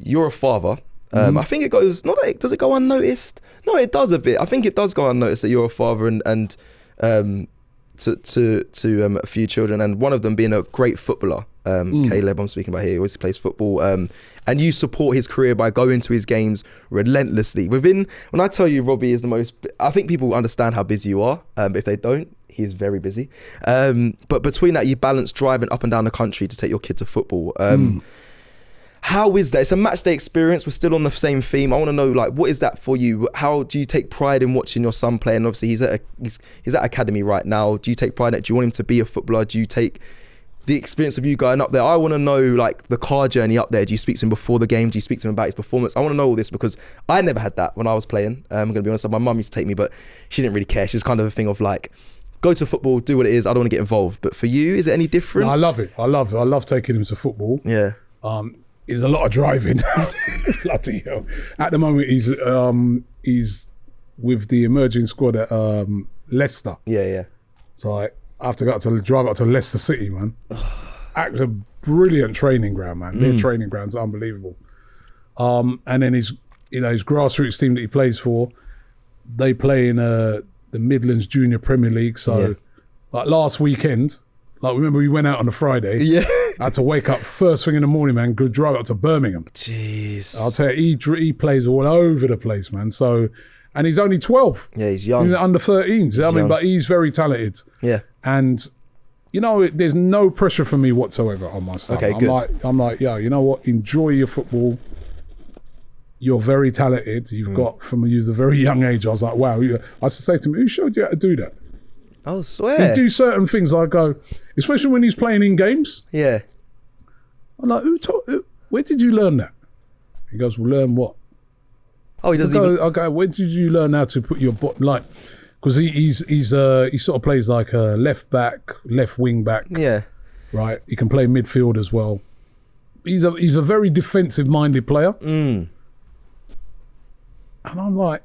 you're a father. I think it goes, does it go unnoticed? No, it does a bit. I think it does go unnoticed that you're a father and to a few children, and one of them being a great footballer. Caleb, I'm speaking about here, he always plays football. And you support his career by going to his games relentlessly. When I tell you Robbie is the most, I think people understand how busy you are. But if they don't, he is very busy. But between that, you balance driving up and down the country to take your kid to football. How is that? It's a match day experience. We're still on the same theme. I want to know, like, what is that for you? How do you take pride in watching your son play? And obviously he's at academy right now. Do you take pride in it? Do you want him to be a footballer? Do you take the experience of you going up there? I want to know, like, the car journey up there. Do you speak to him before the game? Do you speak to him about his performance? I want to know all this because I never had that when I was playing. I'm going to be honest. My mum used to take me, but she didn't really care. She's kind of a thing of like, go to football, do what it is. I don't want to get involved. But for you, is it any different? No, I love it. I love taking him to football. Yeah. There's a lot of driving. Bloody hell. At the moment, he's with the emerging squad at Leicester. Yeah. So I have to drive up to Leicester City, man. It's a brilliant training ground, man. Their training ground's unbelievable. And then his grassroots team that he plays for, they play in the Midlands Junior Premier League. So, like last weekend, like remember we went out on a Friday. Yeah. I had to wake up first thing in the morning, man. Go drive up to Birmingham. Jeez. I'll tell you, he plays all over the place, man. So, and he's only 12. Yeah, he's young. He's under 13s. But he's very talented. Yeah. And there's no pressure for me whatsoever on my son. Okay, good. I'm like, yeah, you know what? Enjoy your football. You're very talented. You've got from a very young age. I was like, wow. I used to say to him, who showed you how to do that? Oh, swear. He'd do certain things. I go, especially when he's playing in games. Yeah. I'm like, where did you learn that? He goes, well, learn what? Oh, he doesn't I go, where did you learn how to put your body, like, because he sort of plays like a left back, left wing back. Yeah. Right. He can play midfield as well. He's a very defensive minded player. And I'm like,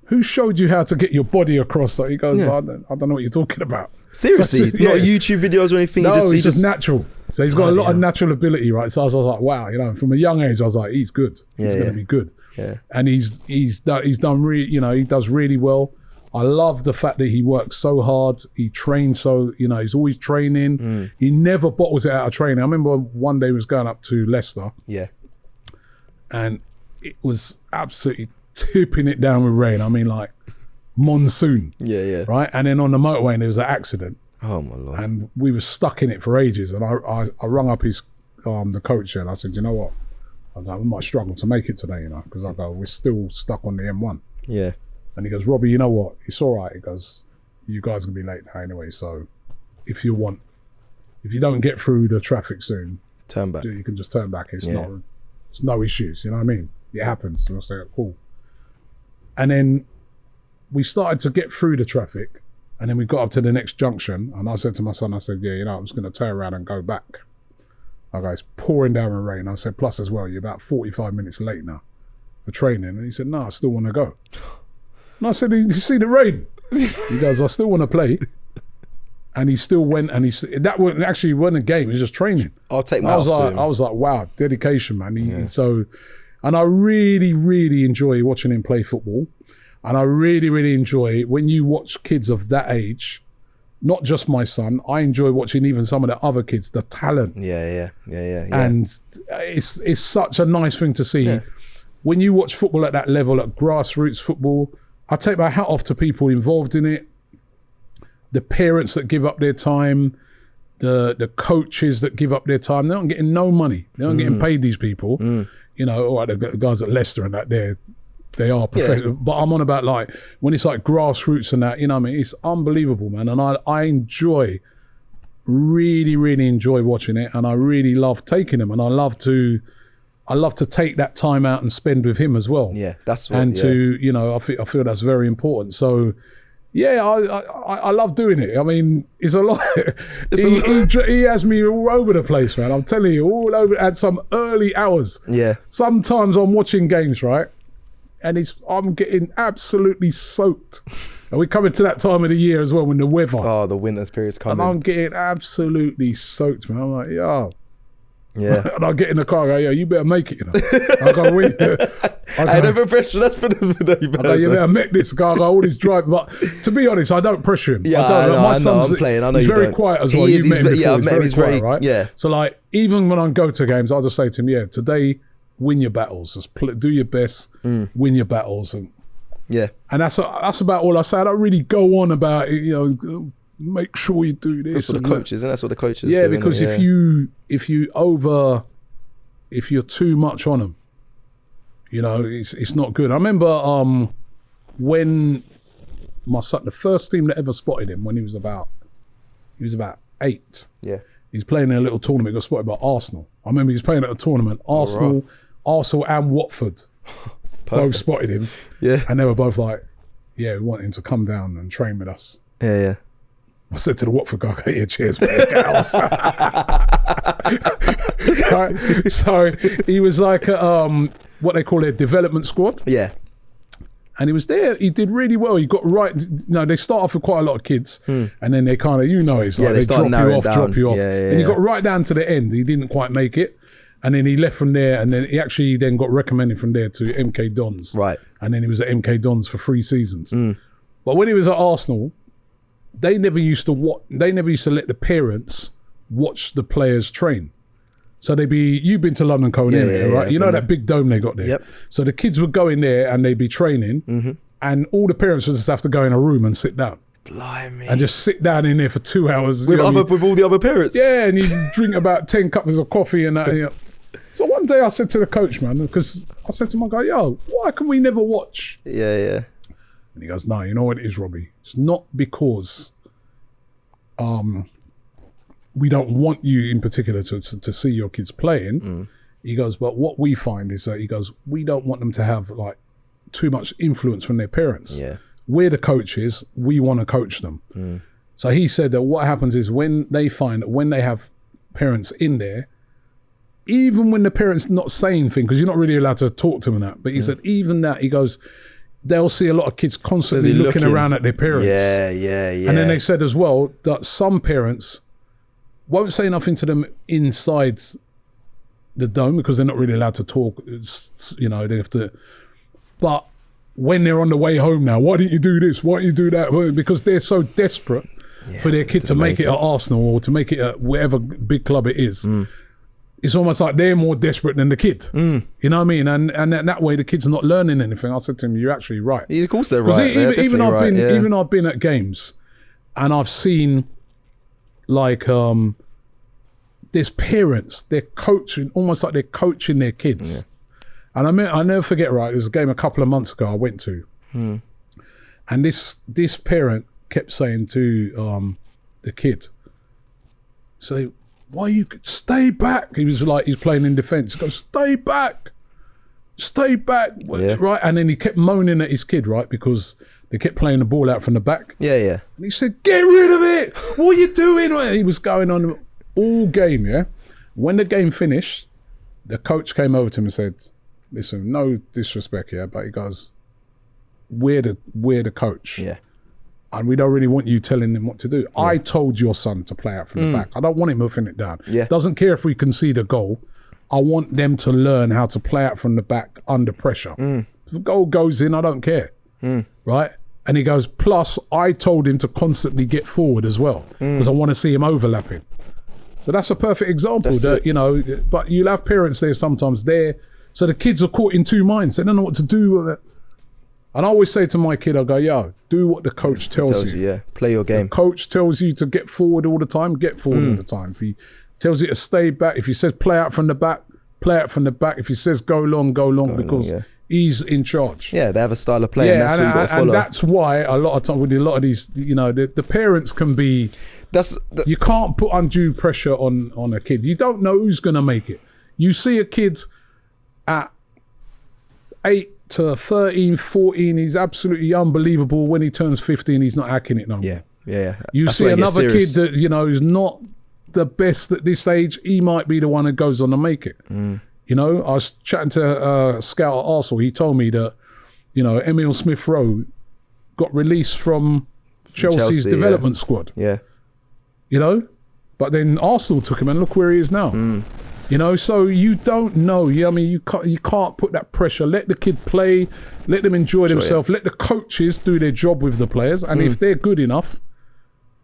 who showed you how to get your body across? Like he goes, I don't know what you're talking about. Seriously? So, not YouTube videos or anything? No, it's just natural. So he's got a lot of natural ability, right? So I was like, wow, from a young age, I was like, he's good. He's going to be good. Yeah. And he's done really, he does really well. I love the fact that he works so hard. He trains so, he's always training. He never bottles it out of training. I remember one day he was going up to Leicester. Yeah. And it was absolutely tipping it down with rain. I mean, like monsoon. Yeah. Right? And then on the motorway, there was an accident. Oh, my Lord. And we were stuck in it for ages. And I rung up the coach and I said, you know what? I go, we might struggle to make it today, because I go, we're still stuck on the M1. Yeah. And he goes, Robbie, you know what? It's all right. He goes, you guys are going to be late now anyway. So if you don't get through the traffic soon, turn back. You can just turn back. It's no issues. You know what I mean? It happens. So I say, cool. And then we started to get through the traffic. And then we got up to the next junction. And I said to my son, I said, I'm just going to turn around and go back. I go, it's pouring down with rain. I said, plus as well, you're about 45 minutes late now for training. And he said, no, I still want to go. And I said, you see the rain? He goes, I still want to play. And he still went, and that wasn't a game, it was just training. I'll take my I was like, wow, dedication, man. And I really, really enjoy watching him play football. And I really, really enjoy when you watch kids of that age, not just my son, I enjoy watching even some of the other kids, the talent. Yeah. And it's such a nice thing to see. Yeah. When you watch football at that level, at grassroots football, I take my hat off to people involved in it, the parents that give up their time, the coaches that give up their time. They're not getting no money. They're not getting paid, these people. All right, the guys at Leicester and that, they are professional. Yeah. But I'm on about like, when it's like grassroots and that, it's unbelievable, man. And I enjoy, really, really enjoy watching it. And I really love taking them. And I love to take that time out and spend with him as well. Yeah, that's what. And I feel that's very important. So, yeah, I love doing it. I mean, it's a lot. He has me all over the place, man. I'm telling you, all over at some early hours. Yeah. Sometimes I'm watching games, right? And I'm getting absolutely soaked. And we're coming to that time of the year as well when the weather. Oh, the winter period's coming. And I'm getting absolutely soaked, man. I'm like, Yeah. And I get in the car, I go, yo, you better make it, you know. I go, wait. I never pressure. That's for the I go, you better make this guy. I go, all this drive. But to be honest, I don't pressure him. Yeah, I don't. I know, My son's, I'm playing. I know he's you very don't. quiet as He well. is, You've met him before. I've met him. He's very quiet, right? Yeah. So like, even when I go to games, I'll just say to him, yeah, today, win your battles. Just do your best, win your battles. And that's about all I say. I don't really go on about it, you know, make sure you do this. That's what the coaches, and that's what the coaches do. Yeah, because if you're too much on them, you know, it's not good. I remember when my son, the first team that ever spotted him when he was about 8. Yeah. He's playing in a little tournament, he got spotted by Arsenal. I remember he's playing at a tournament, Arsenal and Watford both spotted him. Yeah. And they were both like, yeah, we want him to come down and train with us. Yeah. I said to the Watford guy, okay, yeah, cheers, mate. Right? So he was like, what they call their development squad. Yeah. And he was there. He did really well. He got right. No, they start off with quite a lot of kids, and then they kind of, you know, it's like they drop you off. And he got right down to the end. He didn't quite make it, and then he left from there. And then he actually then got recommended from there to MK Dons. Right. And then he was at MK Dons for 3 seasons. But when he was at Arsenal, they never used to let the parents watch the players train. So you've been to London Colney, right? You know that big dome they got there? Yep. So the kids would go in there and they'd be training, and all the parents would just have to go in a room and sit down. Blimey. And just sit down in there for 2 hours. With all the other parents? Yeah, and you drink about 10 cups of coffee and that. You know. So one day I said to the coach, man, because I said to my guy, yo, why can we never watch? Yeah. And he goes, no, you know what it is, Robbie? It's not because we don't want you in particular to see your kids playing. He goes, but what we find is that, he goes, we don't want them to have like too much influence from their parents. Yeah. We're the coaches, we want to coach them. So he said that what happens is when they find that when they have parents in there, even when the parents not saying things, because you're not really allowed to talk to them and that, but he said even that, he goes, they'll see a lot of kids constantly looking around at their parents. Yeah. And then they said as well that some parents won't say nothing to them inside the dome because they're not really allowed to talk. You know, they have to. But when they're on the way home now, why didn't you do this? Why didn't you do that? Because they're so desperate for their kid to make it at Arsenal or to make it at whatever big club it is. It's almost like they're more desperate than the kid. You know what I mean? And that way the kid's not learning anything. I said to him, you're actually right. Of course they're right. Even I've been at games and I've seen like there's parents, they're coaching, almost like they're coaching their kids. And I never forget, right, there was a game a couple of months ago I went to. And this parent kept saying to the kid, so why you stay back? He was like, he's playing in defence. He goes, stay back, right? And then he kept moaning at his kid, right? Because they kept playing the ball out from the back. Yeah. And he said, get rid of it. What are you doing? And he was going on all game, yeah? When the game finished, the coach came over to him and said, listen, no disrespect here, but he goes, we're the coach. Yeah. And we don't really want you telling him what to do. I told your son to play out from the back. I don't want him hoofing it down. Yeah. Doesn't care if we concede a goal. I want them to learn how to play out from the back under pressure. If the goal goes in, I don't care. Right? And he goes, plus I told him to constantly get forward as well because I want to see him overlapping. So that's a perfect example you know, but you'll have parents there sometimes there. So the kids are caught in two minds. They don't know what to do with it. And I always say to my kid, I go, yo, do what the coach tells you. Yeah, play your game. The coach tells you to get forward all the time, get forward all the time. If he tells you to stay back, if he says play out from the back, play out from the back. If he says go long because he's in charge. Yeah, they have a style of play and that's what you got to follow. And that's why a lot of time with a lot of these, you know, the parents can be, you can't put undue pressure on a kid. You don't know who's going to make it. You see a kid at 8 to 13, 14, he's absolutely unbelievable. When he turns 15, he's not hacking it no more. Yeah. You see another kid that, you know, is not the best at this age, he might be the one that goes on to make it. You know, I was chatting to a scout at Arsenal. He told me that, you know, Emile Smith-Rowe got released from Chelsea's development squad. Yeah. You know, but then Arsenal took him and look where he is now. You know, so you don't know. I mean, you can't put that pressure. Let the kid play. Let them enjoy themselves. Let the coaches do their job with the players. And if they're good enough,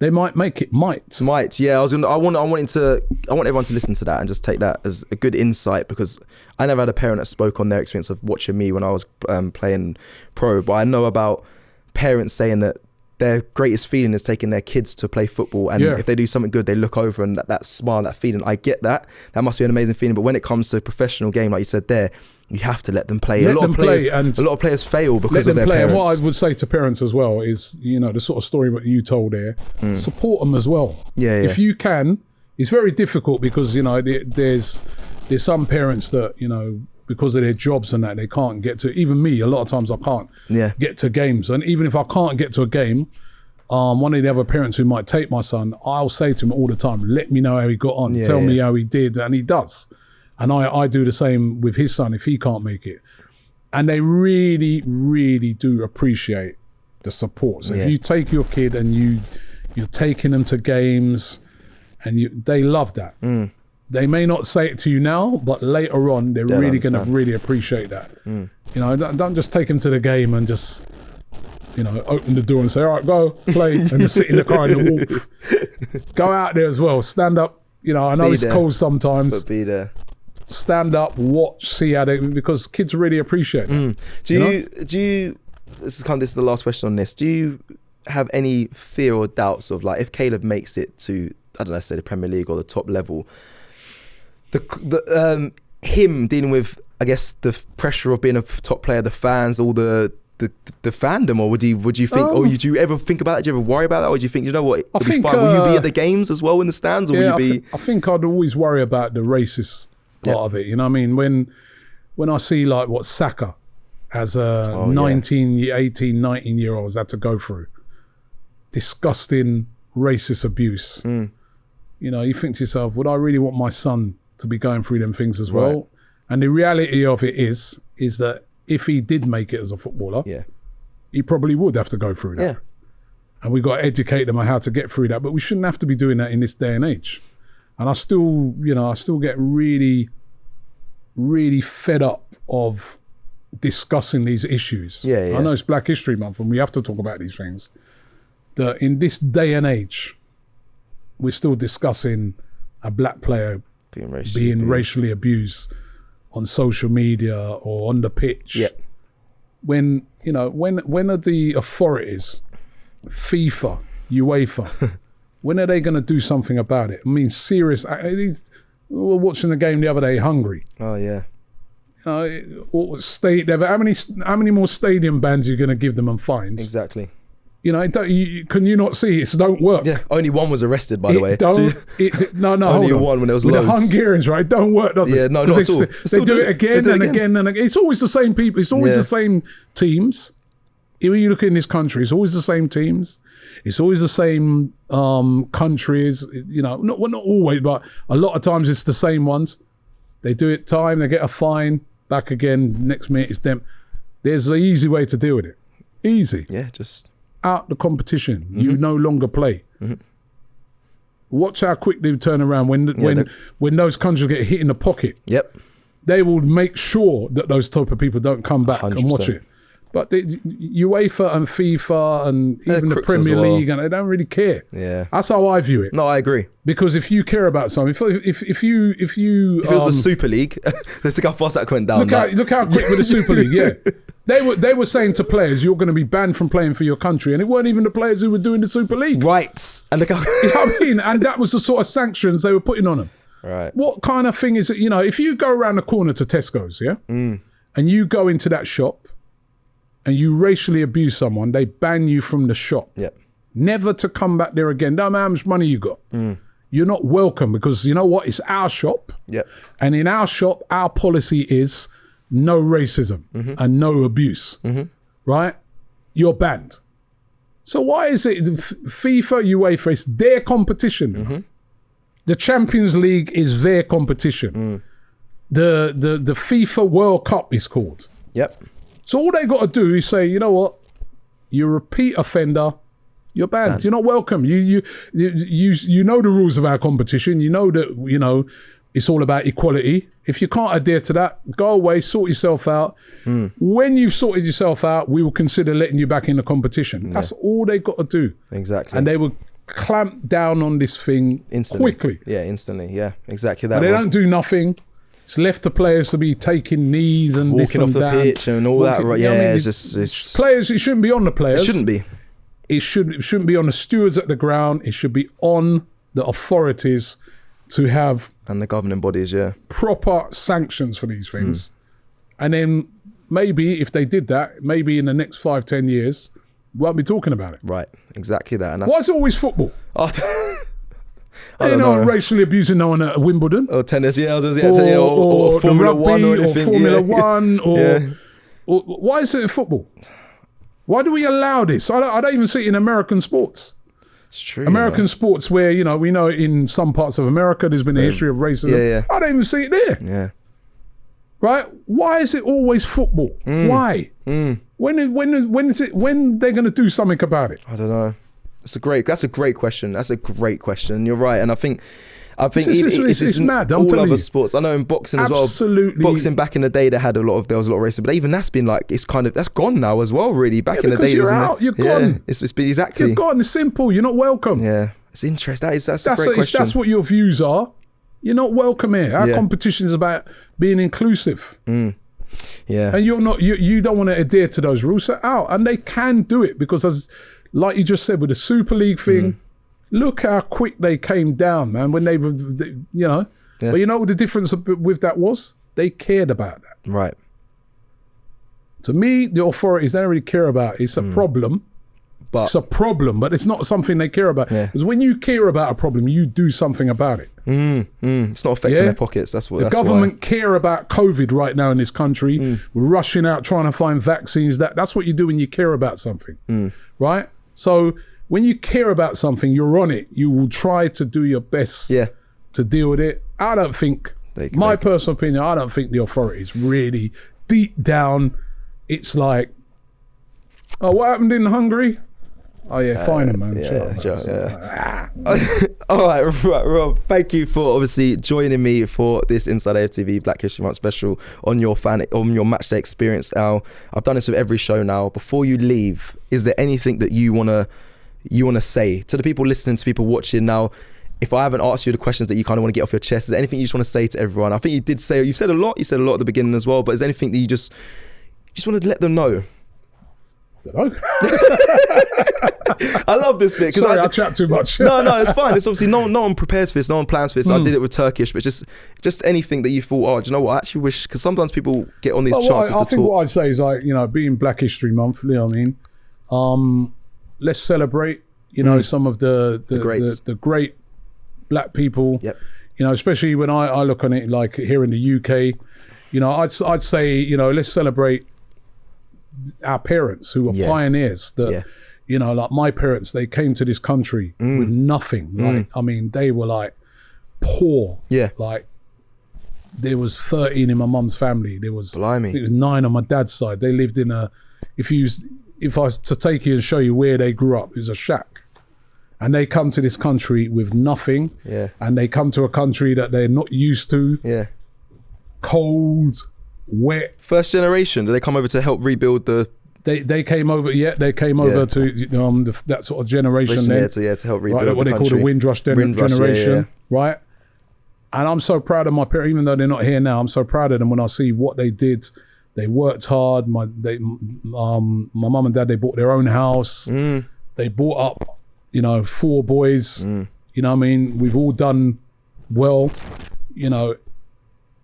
they might make it. Might, yeah. I want everyone to listen to that and just take that as a good insight, because I never had a parent that spoke on their experience of watching me when I was playing pro, but I know about parents saying that their greatest feeling is taking their kids to play football, and if they do something good, they look over and that smile, that feeling. I get that. That must be an amazing feeling. But when it comes to a professional game, like you said there, you have to let them play. A lot of players fail because of their parents. And what I would say to parents as well is, you know, the sort of story that you told there, support them as well. If you can. It's very difficult because, you know, there's some parents that, you know, because of their jobs and that, they can't get to, even me, a lot of times I can't get to games. And even if I can't get to a game, one of the other parents who might take my son, I'll say to him all the time, let me know how he got on, tell me how he did, and he does. And I do the same with his son if he can't make it. And they really, really do appreciate the support. So if you take your kid and you're taking them to games, and they love that. They may not say it to you now, but later on, they're really going to really appreciate that. You know, don't just take them to the game and just, you know, open the door and say, all right, go, play, and just sit in the car in the warmth. Go out there as well, stand up. You know, I know it's cold sometimes. But be there. Stand up, watch, see how they, because kids really appreciate that. Do you, this is the last question on this, do you have any fear or doubts of, like, if Caleb makes it to, I don't know, say the Premier League or the top level, him dealing with, I guess, the pressure of being a top player, the fans, all the fandom, or would you think, or do you ever think about that? Do you ever worry about that, or do you think, you know what, it'll be fine? Will you be at the games as well in the stands, or will you be? I think I'd always worry about the racist part of it. You know what I mean? When I see like what Saka as a 18, 19 year olds had to go through, disgusting racist abuse. You know, you think to yourself, would I really want my son to be going through them things as well? And the reality of it is that if he did make it as a footballer, he probably would have to go through that. And we got to educate them on how to get through that, but we shouldn't have to be doing that in this day and age. And I still get really, really fed up of discussing these issues. I know it's Black History Month and we have to talk about these things. That in this day and age, we're still discussing a black player being racially abused on social media or on the pitch. When, you know, when are the authorities, FIFA, UEFA, when are they going to do something about it? I mean, serious. We were watching the game the other day, Hungary. Oh yeah. How many more stadium bans are you going to give them and fines? Exactly. You know, can you not see it don't work? Only one was arrested, by the way. No, only one when there was with loads. The Hungarians, right? Don't work, does it? No, not at all. They do it again and again and again. It's always the same people. It's always the same teams. When you look in this country, it's always the same teams. It's always the same countries. You know, not always, but a lot of times it's the same ones. They do it time, they get a fine, back again, next minute it's them. There's an easy way to deal with it. Easy. Just out the competition. You no longer play. Watch how quick they turn around when those countries get hit in the pocket. They will make sure that those type of people don't come back 100%. And watch it. But UEFA and FIFA and even the Premier League, and they don't really care. That's how I view it. No, I agree. Because if you care about something, if you if it was the Super League, let's look how fast that went down. Look how quick with the Super League. They were saying to players, you're going to be banned from playing for your country, and it weren't even the players who were doing the Super League. Right. And look how you know what I mean? And that was the sort of sanctions they were putting on them. Right. What kind of thing is it? You know, if you go around the corner to Tesco's, and you go into that shop and you racially abuse someone, they ban you from the shop. Never to come back there again. No matter how much money you got. You're not welcome, because you know what? It's our shop. And in our shop, our policy is no racism and no abuse. Right? You're banned. So why is it FIFA, UEFA, it's their competition. The Champions League is their competition. The FIFA World Cup is called. So all they got to do is say, you know what? You're a repeat offender. You're banned. You're not welcome. You know the rules of our competition. You know that, you know, it's all about equality. If you can't adhere to that, go away, sort yourself out. When you've sorted yourself out, we will consider letting you back in the competition. That's all they got to do. Exactly. And they will clamp down on this thing Instantly. quickly. Yeah, instantly. Yeah, exactly that. But they don't do nothing. It's left to players to be taking knees and this walking and off the that. pitch and all that. Right? You know Yeah, what I mean? it's just Players, it shouldn't be on the players. it shouldn't be. It shouldn't be on the stewards at the ground. It should be on the authorities to have And the governing bodies, yeah. proper sanctions for these things. And then maybe if they did that, maybe in the next 5-10 years, we won't be talking about it. Right, exactly that. And that's Why is it always football? I don't no one know. racially abusing no one at Wimbledon. Or tennis, yeah, or or Formula the rugby, One or or anything. Formula yeah. One, or, Yeah. or why is it in football? Why do we allow this? I don't even see it in American sports. It's true. American sports where, you know, we know in some parts of America there's been a history of racism. Yeah. I don't even see it there. Yeah. Right? Why is it always football? Why? When is it? When they're going to do something about it? I don't know. That's a great question. That's a great question. You're right. And I think it's it's mad, I'm all telling other you. sports. I know in boxing as well. Absolutely. Boxing back in the day, there was a lot of racism, but even that's been like, that's gone now as well. Really, back in the because day, you're isn't out, it? you're Yeah. gone. It's been exactly. You're gone. It's simple. You're not welcome. Yeah, it's interesting. That's a great question. That's what your views are. You're not welcome here. Our competition is about being inclusive. Yeah. And you're not. You don't want to adhere to those rules. So out, and they can do it because, as like you just said with the Super League thing, look how quick they came down, man. When they were, you know. Yeah. But you know what the difference with that was? They cared about that. Right. To me, the authorities don't really care about it. It's a problem. But It's a problem, but it's not something they care about. Yeah. Because when you care about a problem, you do something about it. it's not affecting Yeah. their pockets. That's what. The That's government care about COVID right now in this country. We're rushing out trying to find vaccines. That's what you do when you care about something, right? So when you care about something, you're on it. You will try to do your best Yeah. to deal with it. I don't think, my personal opinion, I don't think the authorities really, deep down, it's like, oh, what happened in Hungary? Oh yeah, fine, man. Yeah, Sure. sure. All right, Rob. Thank you for obviously joining me for this Inside AFTV Black History Month special on your matchday experience. Now, I've done this with every show now. Before you leave, is there anything that you wanna say to the people listening, to people watching now? If I haven't asked you the questions that you kind of want to get off your chest, is there anything you just want to say to everyone? I think you did say, you said a lot at the beginning as well, but is there anything that you just want to let them know? I love this bit because I chat too much. no, it's fine. It's obviously no one prepares for this, no one plans for this. I did it with Turkish, but just anything that you thought, oh, do you know what? I actually wish, because sometimes people get on these chances I to think talk. what I'd say is, like, you know, being Black History Month, you know what I mean? Let's celebrate, you know, some of the great Black people. Yep. You know, especially when I look on it, like here in the UK, you know, I'd say, you know, let's celebrate our parents who were pioneers. That, you know, like my parents, they came to this country with nothing. Right? I mean, they were like poor. Yeah. Like there was 13 in my mum's family. There was, Blimey. I think it was 9 on my dad's side. They lived in if I was to take you and show you where they grew up, it was a shack. And they come to this country with nothing. Yeah. And they come to a country that they're not used to. Yeah. Cold, wet. First generation, did they come over to help rebuild the... They came over, they came over to that sort of generation then. to help rebuild right, what the they country. call the Windrush generation, right? And I'm so proud of my parents, even though they're not here now. I'm so proud of them when I see what they did. They worked hard. My mum and dad, they bought their own house. They brought up, you know, 4 boys. You know what I mean? We've all done well, you know.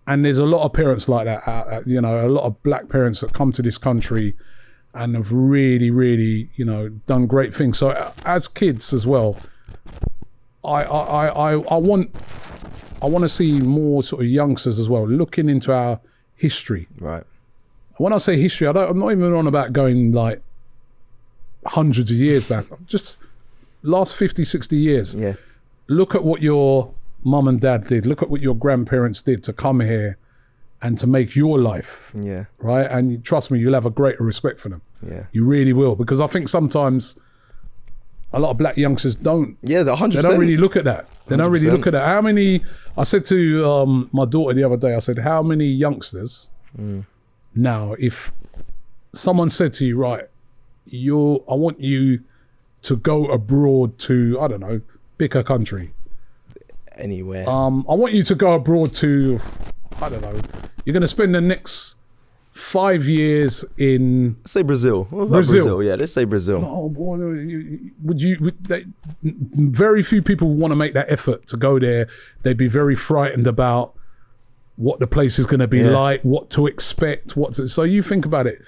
And there's a lot of parents like that, you know, a lot of Black parents that come to this country and have really, really, you know, done great things. So as kids as well, I want to see more sort of youngsters as well looking into our history. Right. When I say history, I'm not even on about going like hundreds of years back. Just last 50, 60 years. Yeah. Look at what your mum and dad did. Look at what your grandparents did to come here and to make your life. Yeah. Right? And trust me, you'll have a greater respect for them. Yeah. You really will. Because I think sometimes a lot of Black youngsters don't. Yeah, 100%. They don't really look at that. They don't really 100%. look at it. How many? I said to my daughter the other day. I said, how many youngsters now? If someone said to you, right, I want you to go abroad to, I don't know, pick a country. Anywhere. I want you to go abroad to, I don't know. You're going to spend the next 5 years in Let's say Brazil. What about Brazil? Yeah, let's say Brazil. Oh boy, very few people want to make that effort to go there. They'd be very frightened about what the place is going to be like, what to expect, so you think about it.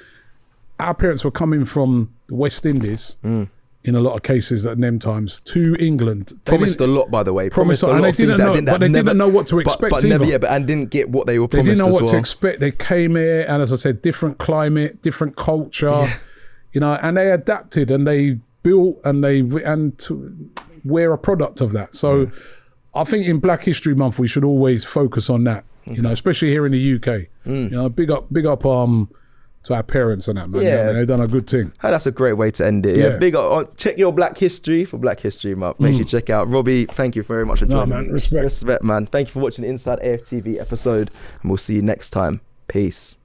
Our parents were coming from the West Indies in a lot of cases at them times to England. Promised a lot, by the way. Promised a lot and they of things didn't know, but they didn't know what to expect but either. never, and didn't get what they were They promised didn't know as what well. to expect. They came here, and as I said, different climate, different culture, and they adapted and they built we're a product of that. So I think in Black History Month we should always focus on that. Especially here in the UK. Big up to our parents and that, man. Yeah. They've done a good thing. Oh, that's a great way to end it. Yeah, big up. Check your Black History for Black History Month. Make sure you check out Robbie. Thank you very much for joining man, me. respect, man. Thank you for watching the Inside AFTV episode, and we'll see you next time. Peace.